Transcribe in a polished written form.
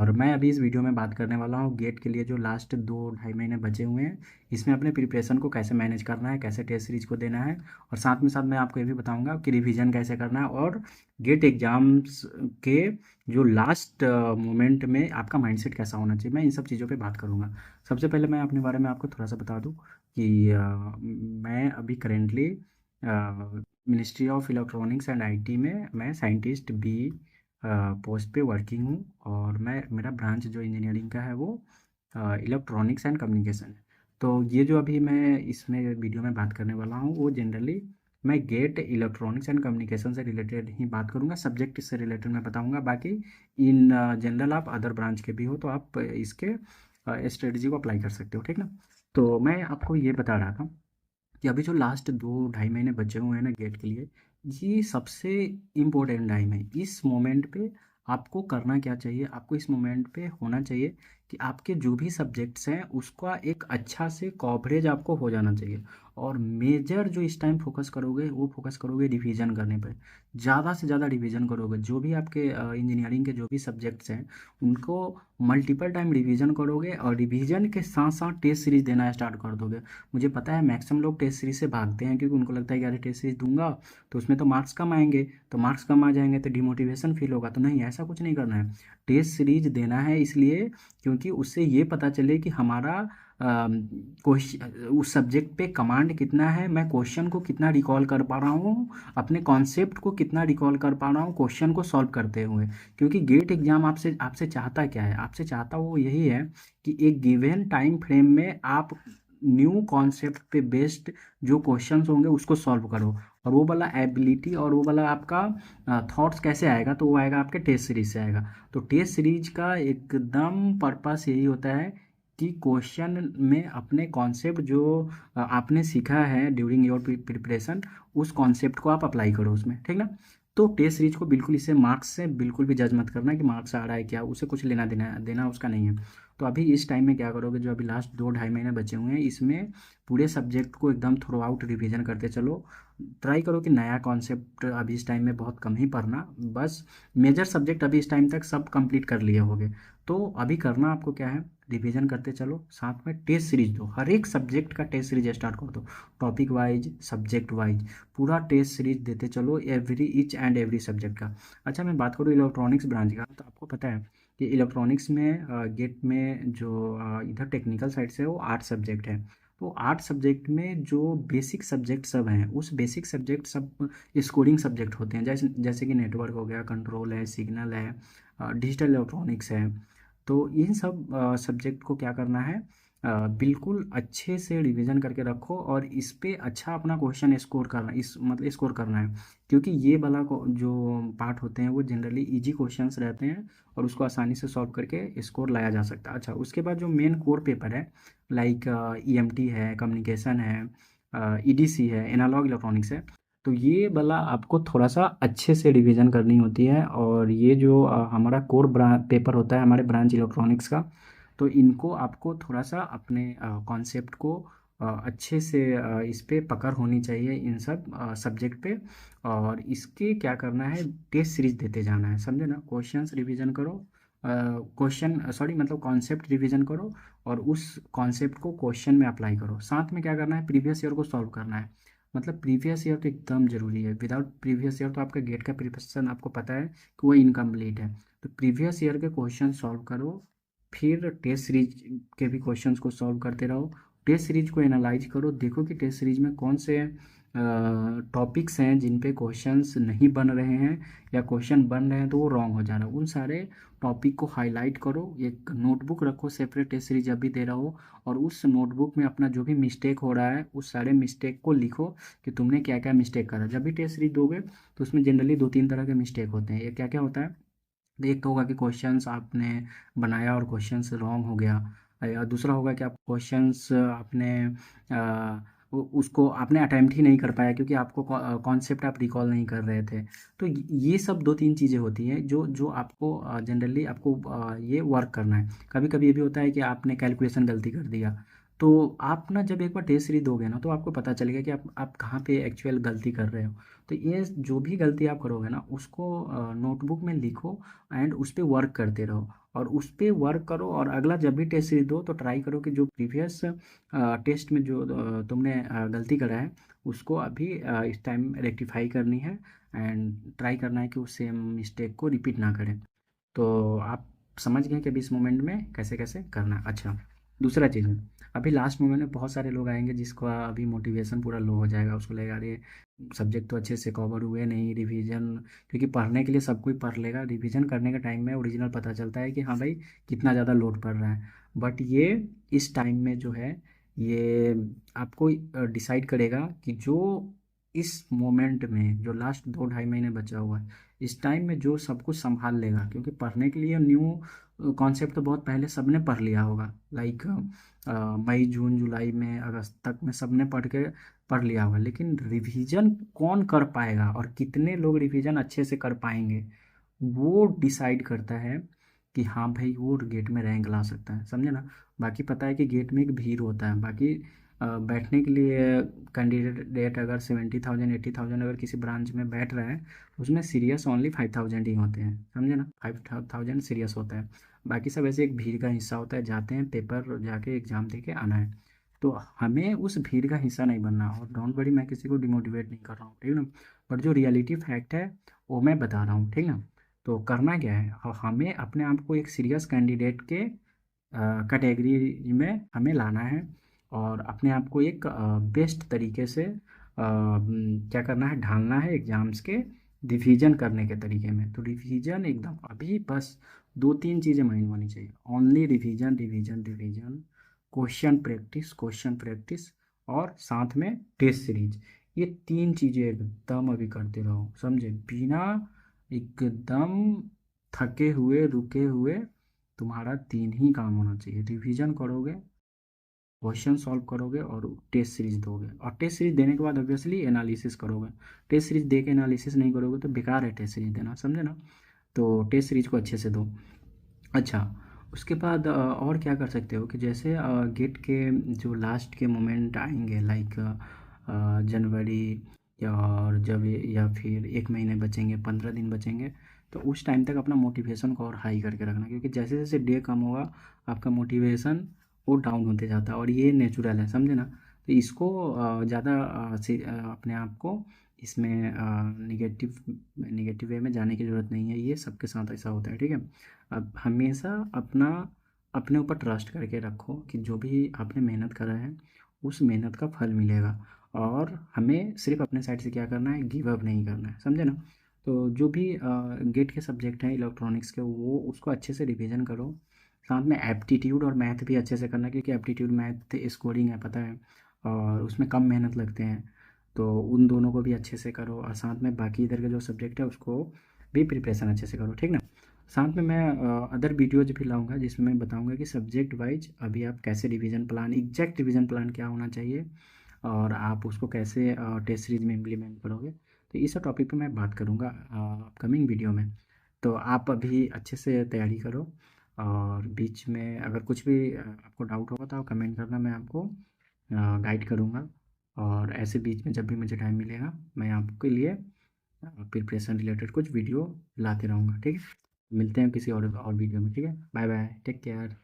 और मैं अभी इस वीडियो में बात करने वाला हूँ गेट के लिए जो लास्ट 2 ढाई महीने बचे हुए हैं, इसमें अपने प्रिपरेशन को कैसे मैनेज करना है, कैसे टेस्ट सीरीज को देना है। और साथ में साथ मैं आपको ये भी बताऊंगा कि रिवीजन कैसे करना है और गेट एग्जाम्स के जो लास्ट मोमेंट में आपका माइंडसेट कैसा होना चाहिए, मैं इन सब चीज़ों पे बात करूँगा। सबसे पहले मैं अपने बारे में आपको थोड़ा सा बता दूँ कि मैं अभी currently ministry of electronics and IT में मैं साइंटिस्ट बी पोस्ट पे वर्किंग हूँ। और मैं मेरा ब्रांच जो इंजीनियरिंग का है वो इलेक्ट्रॉनिक्स एंड कम्युनिकेशन है। तो ये जो अभी मैं इसमें वीडियो में बात करने वाला हूँ वो जनरली मैं गेट इलेक्ट्रॉनिक्स एंड कम्युनिकेशन से रिलेटेड ही बात करूँगा। सब्जेक्ट से रिलेटेड मैं बताऊँगा, बाकी इन जनरल आप अदर ब्रांच के भी हो तो आप इसके स्ट्रेटजी को अप्लाई कर सकते हो, ठीक ना। तो मैं आपको ये बता रहा था कि अभी जो लास्ट 2 ढाई महीने बचे हुए हैं ना गेट के लिए, ये सबसे इम्पोर्टेंट टाइम है। इस मोमेंट पे आपको करना क्या चाहिए, आपको इस मोमेंट पे होना चाहिए कि आपके जो भी सब्जेक्ट्स हैं उसका एक अच्छा से कवरेज आपको हो जाना चाहिए। और मेजर जो इस टाइम फोकस करोगे वो फोकस करोगे रिवीजन करने पे। ज़्यादा से ज़्यादा रिवीजन करोगे, जो भी आपके इंजीनियरिंग के जो भी सब्जेक्ट्स हैं उनको मल्टीपल टाइम रिवीजन करोगे और रिवीजन के साथ साथ टेस्ट सीरीज देना स्टार्ट कर दोगे। मुझे पता है मैक्सिमम लोग टेस्ट सीरीज से भागते हैं क्योंकि उनको लगता है कि अरे टेस्ट सीरीज दूंगा तो उसमें तो मार्क्स कम आएंगे, तो मार्क्स कम आ जाएंगे तो डिमोटिवेशन फील होगा। तो नहीं, ऐसा कुछ नहीं करना है। टेस्ट सीरीज देना है इसलिए क्योंकि उससे ये पता चले कि हमारा क्वेश्चन उस सब्जेक्ट पे कमांड कितना है, मैं क्वेश्चन को कितना रिकॉल कर पा रहा हूँ, अपने कॉन्सेप्ट को कितना रिकॉल कर पा रहा हूँ क्वेश्चन को सॉल्व करते हुए। क्योंकि गेट एग्जाम आपसे आपसे चाहता क्या है, आपसे चाहता वो यही है कि एक गिवन टाइम फ्रेम में आप न्यू कॉन्सेप्ट पे बेस्ड जो क्वेश्चंस होंगे उसको सॉल्व करो। और वो वाला एबिलिटी और वो वाला आपका थॉट्स कैसे आएगा, तो वो आएगा आपके टेस्ट सीरीज से आएगा। तो टेस्ट सीरीज का एकदम पर्पस यही होता है कि क्वेश्चन में अपने कॉन्सेप्ट जो आपने सीखा है ड्यूरिंग योर प्रिपरेशन, उस कॉन्सेप्ट को आप अप्लाई करो उसमें, ठीक ना। तो टेस्ट सीरीज को बिल्कुल इसे मार्क्स से बिल्कुल भी जज मत करना कि मार्क्स आ रहा है क्या, उसे कुछ लेना देना देना उसका नहीं है। तो अभी इस टाइम में क्या करोगे, जो अभी लास्ट 2 ढाई महीने बचे हुए हैं इसमें पूरे सब्जेक्ट को एकदम थ्रू आउट रिविजन करते चलो। ट्राई करो कि नया कॉन्सेप्ट अभी इस टाइम में बहुत कम ही पढ़ना, बस मेजर सब्जेक्ट अभी इस टाइम तक सब कंप्लीट कर लिए होगे। तो अभी करना आपको क्या है, रिवीजन करते चलो, साथ में टेस्ट सीरीज दो, हर एक सब्जेक्ट का टेस्ट सीरीज स्टार्ट कर दो। टॉपिक वाइज, सब्जेक्ट वाइज पूरा टेस्ट सीरीज देते चलो, every each and every subject का। अच्छा, मैं बात करूँ इलेक्ट्रॉनिक्स ब्रांच का, तो आपको पता है कि इलेक्ट्रॉनिक्स में गेट में जो इधर टेक्निकल साइड से वो 8 सब्जेक्ट है। तो 8 सब्जेक्ट में जो बेसिक सब्जेक्ट सब हैं उस बेसिक सब्जेक्ट सब स्कोरिंग सब्जेक्ट होते हैं, जैसे जैसे कि नेटवर्क हो गया, कंट्रोल है, सिग्नल है, डिजिटल इलेक्ट्रॉनिक्स है। तो इन सब सब्जेक्ट को क्या करना है, बिल्कुल अच्छे से रिवीजन करके रखो और इस पे अच्छा अपना क्वेश्चन स्कोर करना, इस मतलब स्कोर करना है। क्योंकि ये वाला जो पार्ट होते हैं वो जनरली इजी क्वेश्चंस रहते हैं और उसको आसानी से सॉल्व करके स्कोर लाया जा सकता है। अच्छा, उसके बाद जो मेन कोर पेपर है लाइक ईएमटी है, कम्युनिकेशन है, ईडीसी है, एनालॉग इलेक्ट्रॉनिक्स है, तो ये वाला आपको थोड़ा सा अच्छे से रिवीजन करनी होती है। और ये जो हमारा कोर पेपर होता है हमारे ब्रांच इलेक्ट्रॉनिक्स का, तो इनको आपको थोड़ा सा अपने कॉन्सेप्ट को अच्छे से इस पे पकड़ होनी चाहिए इन सब सब्जेक्ट पे। और इसके क्या करना है, टेस्ट सीरीज देते जाना है, समझे ना। क्वेश्चंस रिवीजन करो, क्वेश्चन सॉरी मतलब कॉन्सेप्ट रिवीजन करो और उस कॉन्सेप्ट को क्वेश्चन में अप्लाई करो। साथ में क्या करना है, प्रीवियस ईयर को सॉल्व करना है। मतलब प्रीवियस ईयर तो एकदम ज़रूरी है, विदाउट प्रीवियस ईयर तो आपका गेट का प्रिपरेशन आपको पता है कि वो इनकम्प्लीट है। तो प्रीवियस ईयर के क्वेश्चन सॉल्व करो, फिर टेस्ट सीरीज के भी क्वेश्चंस को सॉल्व करते रहो। टेस्ट सीरीज को एनालाइज करो, देखो कि टेस्ट सीरीज में कौन से टॉपिक्स हैं जिन पे क्वेश्चंस नहीं बन रहे हैं या क्वेश्चन बन रहे हैं तो वो रॉन्ग हो जा रहा है। उन सारे टॉपिक को हाईलाइट करो, एक नोटबुक रखो सेपरेट टेस्ट सीरीज जब भी दे रहा हो, और उस नोटबुक में अपना जो भी मिस्टेक हो रहा है उस सारे मिस्टेक को लिखो कि तुमने क्या क्या मिस्टेक करा। जब भी टेस्ट सीरीज दोगे तो उसमें जनरली 2-3 तरह के मिस्टेक होते हैं। ये क्या क्या होता है, एक तो होगा कि क्वेश्चंस आपने बनाया और क्वेश्चंस रॉन्ग हो गया, या दूसरा होगा कि आप क्वेश्चंस आपने उसको आपने अटेम्प्ट ही नहीं कर पाया क्योंकि आपको कॉन्सेप्ट आप रिकॉल नहीं कर रहे थे। तो ये सब 2-3 चीज़ें होती हैं जो जो आपको जनरली आपको ये वर्क करना है। कभी कभी ये भी होता है कि आपने कैलकुलेशन गलती कर दिया, तो आप ना जब एक बार टेस्ट सीरीज दोगे ना तो आपको पता चलेगा कि आप कहाँ पे एक्चुअल गलती कर रहे हो। तो ये जो भी गलती आप करोगे ना उसको नोटबुक में लिखो एंड उस पर वर्क करते रहो। और उस पे वर्क करो, और अगला जब भी टेस्ट सीरीज दो तो ट्राई करो कि जो प्रीवियस टेस्ट में जो तुमने गलती करा है उसको अभी इस टाइम रेक्टिफाई करनी है, एंड ट्राई करना है कि उस सेम मिस्टेक को रिपीट ना करें। तो आप समझ गए कि अभी इस मोमेंट में कैसे कैसे करना है। अच्छा, दूसरा चीज़ है, अभी लास्ट मोमेंट में बहुत सारे लोग आएंगे जिसका अभी मोटिवेशन पूरा लो हो जाएगा, उसको लगेगा अरे सब्जेक्ट तो अच्छे से कवर हुए नहीं, रिवीजन, क्योंकि पढ़ने के लिए सब कोई पढ़ लेगा, रिवीजन करने के टाइम में ओरिजिनल पता चलता है कि हाँ भाई कितना ज़्यादा लोड पड़ रहा है। बट ये इस टाइम में जो है ये आपको डिसाइड करेगा कि जो इस मोमेंट में जो लास्ट 2 ढाई महीने बचा हुआ है इस टाइम में जो सब कुछ संभाल लेगा, क्योंकि पढ़ने के लिए न्यू कॉन्सेप्ट तो बहुत पहले सबने पढ़ लिया होगा, लाइक मई जून जुलाई में अगस्त तक में सबने पढ़ लिया होगा, लेकिन रिवीजन कौन कर पाएगा और कितने लोग रिवीजन अच्छे से कर पाएंगे वो डिसाइड करता है कि हाँ भाई वो गेट में रैंक ला सकता है, समझे ना। बाकी पता है कि गेट में एक भीड़ होता है, बाकी बैठने के लिए कैंडिडेट अगर 70,000 80,000 अगर किसी ब्रांच में बैठ रहा है उसमें सीरियस ओनली 5,000 ही होते हैं, समझे ना, 5,000 सीरियस होता है। बाकी सब ऐसे एक भीड़ का हिस्सा होता है, जाते हैं पेपर जाके एग्ज़ाम दे के आना है। तो हमें उस भीड़ का हिस्सा नहीं बनना, और डोंट वरी मैं किसी को डिमोटिवेट नहीं कर रहा हूँ, ठीक ना। बट जो रियलिटी फैक्ट है वो मैं बता रहा हूँ, ठीक ना। तो करना क्या है, हमें अपने आप को एक सीरियस कैंडिडेट के कैटेगरी में हमें लाना है, और अपने आप को एक बेस्ट तरीके से क्या करना है, ढालना है एग्ज़ाम्स के रिवीजन करने के तरीके में। तो रिवीजन एकदम अभी बस 2-3 चीज़ें माइंड होनी चाहिए, only revision revision revision, question practice और साथ में टेस्ट सीरीज। ये 3 चीज़ें एकदम अभी करते रहो, समझे, बिना एकदम थके हुए रुके हुए। तुम्हारा 3 ही काम होना चाहिए, रिवीजन करोगे, क्वेश्चन सॉल्व करोगे और टेस्ट सीरीज दोगे, और टेस्ट सीरीज देने के बाद ऑब्वियसली एनालिसिस करोगे। टेस्ट सीरीज दे के एनालिसिस नहीं करोगे तो बेकार है टेस्ट सीरीज देना, समझे ना। तो टेस्ट सीरीज को अच्छे से दो। अच्छा, उसके बाद और क्या कर सकते हो कि जैसे गेट के जो लास्ट के मोमेंट आएंगे, लाइक जनवरी, और जब या फिर 1 महीने बचेंगे, 15 दिन बचेंगे, तो उस टाइम तक अपना मोटिवेशन को और हाई करके रखना, क्योंकि जैसे जैसे डे कम होगा आपका मोटिवेशन वो डाउन होते जाता है, और ये नेचुरल है, समझे ना। तो इसको ज़्यादा अपने आप को इसमें निगेटिव निगेटिव वे में जाने की ज़रूरत नहीं है, ये सबके साथ ऐसा होता है, ठीक है। अब हमेशा अपना अपने ऊपर ट्रस्ट करके रखो कि जो भी आपने मेहनत करा है उस मेहनत का फल मिलेगा, और हमें सिर्फ अपने साइड से क्या करना है, गिव अप नहीं करना है, समझे ना। तो जो भी गेट के सब्जेक्ट हैं इलेक्ट्रॉनिक्स के, वो उसको अच्छे से रिवीजन करो, साथ में एप्टीट्यूड और मैथ भी अच्छे से करना, क्योंकि एप्टीट्यूड मैथ स्कोरिंग है पता है, और उसमें कम मेहनत लगते हैं। तो उन दोनों को भी अच्छे से करो, और साथ में बाकी इधर के जो सब्जेक्ट है उसको भी प्रिपरेशन अच्छे से करो, ठीक ना। साथ में मैं अदर वीडियोज भी लाऊंगा जिसमें मैं बताऊंगा कि सब्जेक्ट वाइज अभी आप कैसे revision plan, exact revision plan क्या होना चाहिए, और आप उसको कैसे टेस्ट सीरीज में इम्प्लीमेंट करोगे। तो इस टॉपिक पे मैं बात करूँगा अपकमिंग वीडियो में। तो आप अभी अच्छे से तैयारी करो, और बीच में अगर कुछ भी आपको डाउट होगा तो आप कमेंट करना, मैं आपको गाइड करूँगा। और ऐसे बीच में जब भी मुझे टाइम मिलेगा मैं आपके लिए प्रिपरेशन रिलेटेड कुछ वीडियो लाते रहूँगा, ठीक है। मिलते हैं किसी और वीडियो में, ठीक है। Bye bye, take care.